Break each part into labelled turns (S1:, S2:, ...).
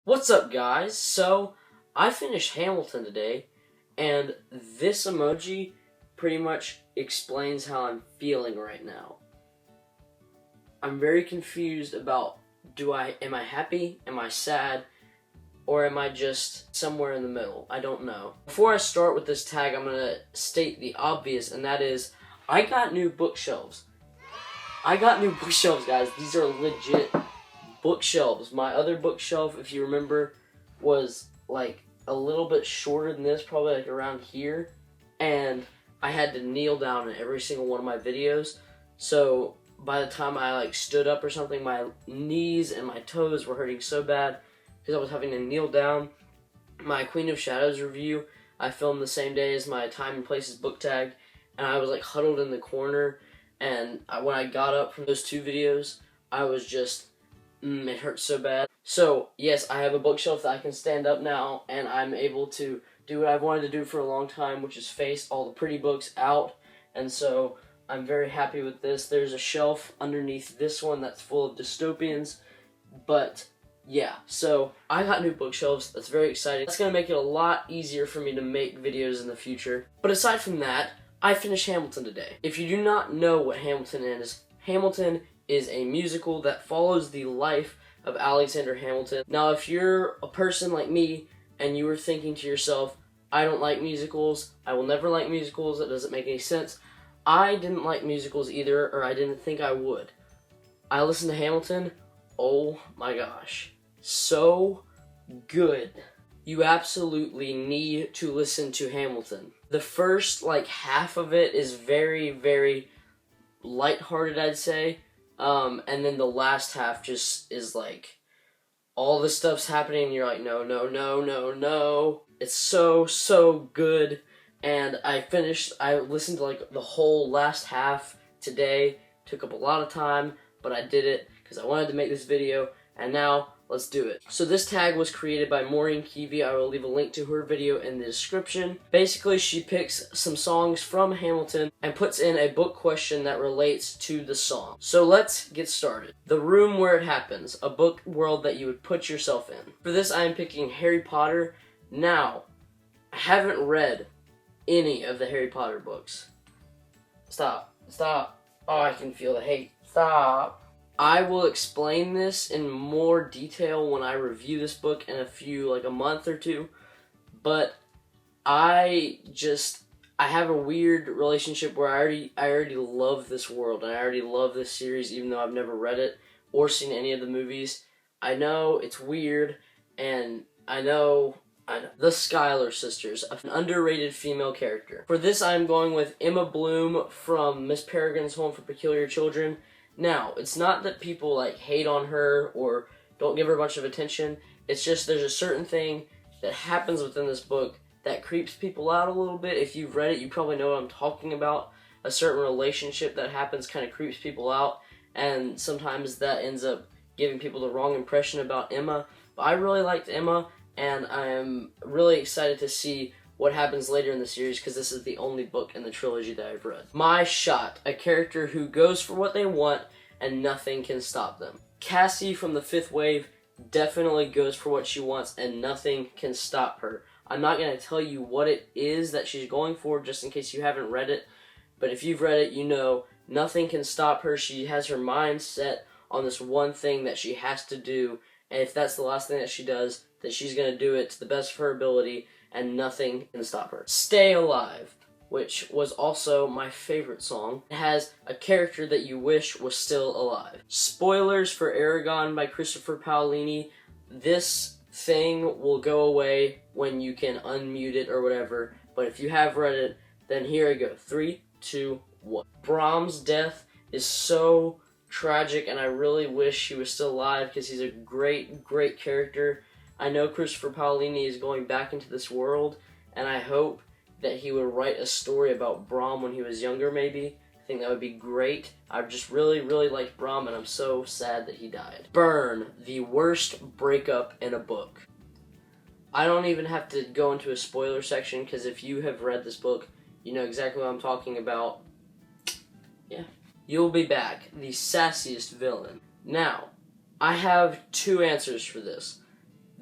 S1: What's up, guys? So, I finished Hamilton today, and this emoji pretty much explains how I'm feeling right now. I'm very confused about am I happy, am I sad, or am I just somewhere in the middle? I don't know. Before I start with this tag, I'm going to state the obvious, and that is, I got new bookshelves. Guys. These are legit bookshelves. My other bookshelf, if you remember, was like a little bit shorter than this, probably like around here, and I had to kneel down in every single one of my videos. So by the time I like stood up or something, my knees and my toes were hurting so bad because I was having to kneel down. My Queen of Shadows review I filmed the same day as my Time and Places book tag, and I was like huddled in the corner, and when I got up from those two videos, I was just it hurts so bad. So, yes, I have a bookshelf that I can stand up now, and I'm able to do what I've wanted to do for a long time, which is face all the pretty books out, and so I'm very happy with this. There's a shelf underneath this one that's full of dystopians, but yeah, so I got new bookshelves. That's very exciting. That's going to make it a lot easier for me to make videos in the future. But aside from that, I finished Hamilton today. If you do not know what Hamilton is a musical that follows the life of Alexander Hamilton. Now, if you're a person like me and you were thinking to yourself, I don't like musicals, I will never like musicals, that doesn't make any sense. I didn't like musicals either, or I didn't think I would. I listened to Hamilton, oh my gosh, so good. You absolutely need to listen to Hamilton. The first half of it is very, very lighthearted, I'd say. And then the last half just is like, all this stuff's happening and you're like, no, no, no, no, no. It's so, so good. And I listened to the whole last half today. Took up a lot of time, but I did it because I wanted to make this video, and now let's do it. So this tag was created by Maureen Keevy. I will leave a link to her video in the description. Basically, she picks some songs from Hamilton and puts in a book question that relates to the song. So let's get started. The Room Where It Happens, a book world that you would put yourself in. For this, I am picking Harry Potter. Now, I haven't read any of the Harry Potter books. Stop. Oh, I can feel the hate. Stop. I will explain this in more detail when I review this book in a month or two, but I have a weird relationship where I already love this world, and I already love this series even though I've never read it or seen any of the movies. I know it's weird, and I know. The Schuyler sisters, an underrated female character. For this, I'm going with Emma Bloom from Miss Peregrine's Home for Peculiar Children. Now, it's not that people hate on her or don't give her much of attention. It's just there's a certain thing that happens within this book that creeps people out a little bit. If you've read it, you probably know what I'm talking about. A certain relationship that happens kind of creeps people out, and sometimes that ends up giving people the wrong impression about Emma. But I really liked Emma, and I am really excited to see what happens later in the series, because this is the only book in the trilogy that I've read. My Shot, a character who goes for what they want and nothing can stop them. Cassie from the Fifth Wave definitely goes for what she wants and nothing can stop her. I'm not going to tell you what it is that she's going for just in case you haven't read it, but if you've read it, you know nothing can stop her. She has her mind set on this one thing that she has to do, and if that's the last thing that she does, that she's going to do it to the best of her ability, and nothing can stop her. Stay Alive, which was also my favorite song. It has a character that you wish was still alive. Spoilers for Aragon by Christopher Paolini. This thing will go away when you can unmute it or whatever, but if you have read it, then here I go. 3, 2, 1. Brahms' death is so tragic, and I really wish he was still alive because he's a great, great character. I know Christopher Paolini is going back into this world, and I hope that he would write a story about Brahm when he was younger, maybe. I think that would be great. I just really, really liked Brahm, and I'm so sad that he died. Burn, the worst breakup in a book. I don't even have to go into a spoiler section, because if you have read this book, you know exactly what I'm talking about. Yeah. You'll Be Back, the sassiest villain. Now, I have two answers for this.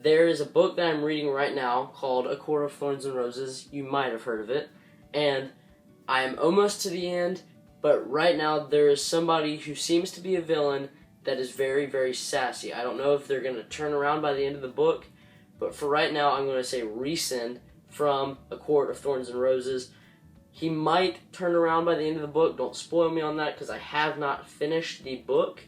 S1: there is a book that I'm reading right now called A Court of Thorns and Roses. You might have heard of it. And I am almost to the end, but right now there is somebody who seems to be a villain that is very, very sassy. I don't know if they're going to turn around by the end of the book, but for right now I'm going to say Rhysand from A Court of Thorns and Roses. He might turn around by the end of the book. Don't spoil me on that because I have not finished the book,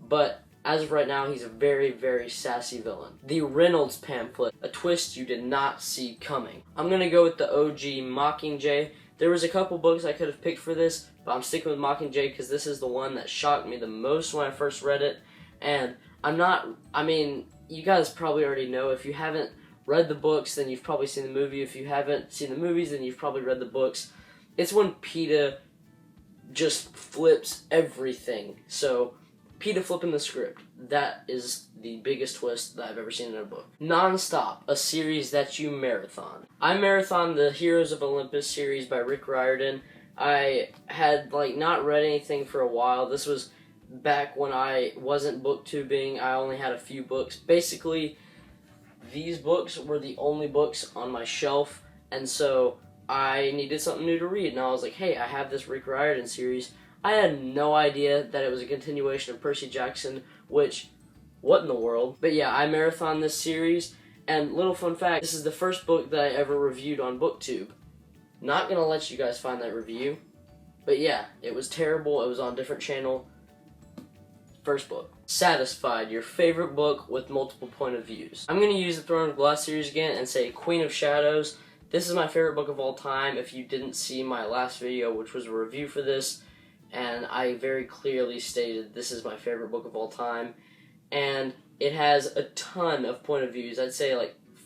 S1: but as of right now, he's a very, very sassy villain. The Reynolds pamphlet, a twist you did not see coming. I'm going to go with the OG Mockingjay. There was a couple books I could have picked for this, but I'm sticking with Mockingjay because this is the one that shocked me the most when I first read it. And you guys probably already know. If you haven't read the books, then you've probably seen the movie. If you haven't seen the movies, then you've probably read the books. It's when Peeta just flips everything. So, Peeta flipping the script. That is the biggest twist that I've ever seen in a book. Nonstop, a series that you marathon. I marathoned the Heroes of Olympus series by Rick Riordan. I had not read anything for a while. This was back when I wasn't booktubing. I only had a few books. Basically, these books were the only books on my shelf, and so I needed something new to read. And I was like, hey, I have this Rick Riordan series. I had no idea that it was a continuation of Percy Jackson, which, what in the world? But yeah, I marathoned this series, and little fun fact, this is the first book that I ever reviewed on BookTube. Not gonna let you guys find that review, but yeah, it was terrible, it was on a different channel. First book. Satisfied, your favorite book with multiple point of views. I'm gonna use the Throne of Glass series again and say Queen of Shadows. This is my favorite book of all time. If you didn't see my last video, which was a review for this, and I very clearly stated this is my favorite book of all time, and it has a ton of point of views. I'd say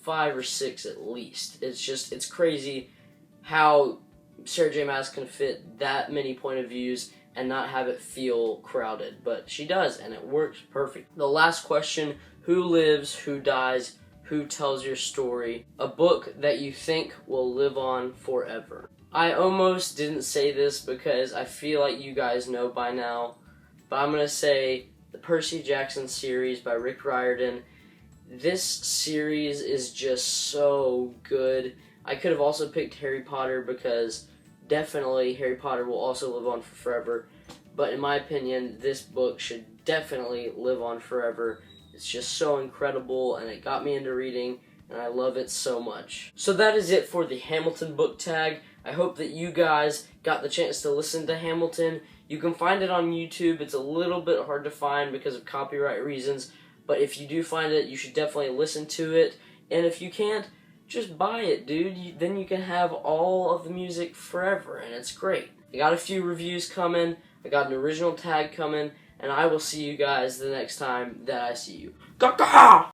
S1: 5 or 6 at least. It's crazy how Sarah J. Maas can fit that many point of views and not have it feel crowded, but she does, and it works perfect. The last question, who lives, who dies, who tells your story? A book that you think will live on forever. I almost didn't say this because I feel like you guys know by now, but I'm going to say the Percy Jackson series by Rick Riordan. This series is just so good. I could have also picked Harry Potter because definitely Harry Potter will also live on forever, but in my opinion, this book should definitely live on forever. It's just so incredible, and it got me into reading, and I love it so much. So that is it for the Hamilton book tag. I hope that you guys got the chance to listen to Hamilton. You can find it on YouTube. It's a little bit hard to find because of copyright reasons, but if you do find it, you should definitely listen to it. And if you can't, just buy it, dude. Then you can have all of the music forever, and it's great. I got a few reviews coming. I got an original tag coming, and I will see you guys the next time that I see you. Caca!